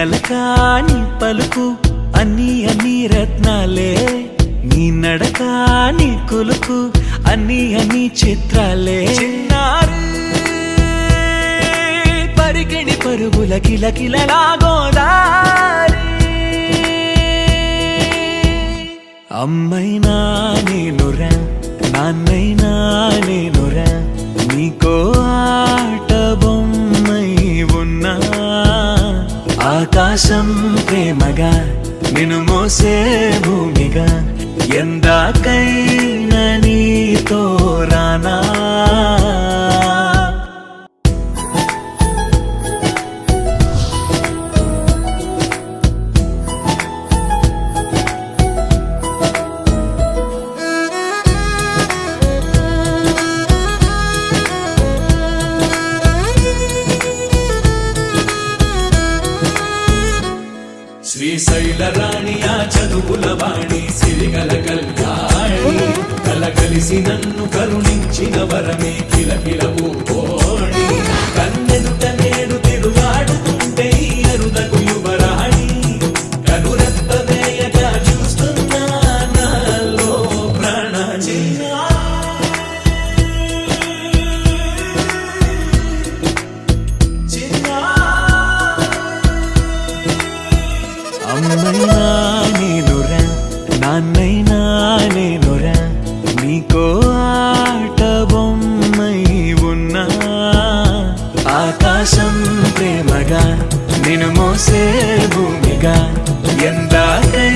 అలకాని పలుకు అన్ని రత్నాలే, నీ నడక నీ కులుకు అన్ని చిత్రాలే. పరికిణి పరుగుల కిలకిలలాగోదారి, అమ్మైనా నేనురా నాన్నైనా నేనురా, నీకో ఆట బొమ్మై ఉన్నా. ఆకాశం ప్రేమగా నిన్ను మోసే భూమిగా, ఎందాకైనా నీతో రానా. శ్రీశైల రాణి ఆ చదువుల వాణి, సిరిగల కళ్యాణి, కలకలిసి నన్ను కరుణించిన వరమే కిలకిల పూకోణి. కన్నెదుట నేడు తిరుగాడుతుంటే అరుదకు యువరాణి, కనురెప్ప వేయగా చూస్తున్నా నాలో ప్రాణ. అమ్మైనా నేనురా నాన్నైనా నేనురా, నీకో ఆట బొమ్మై ఉన్నా. ఆకాశం ప్రేమగా నిన్ను మోసే భూమిగా, ఎందాకై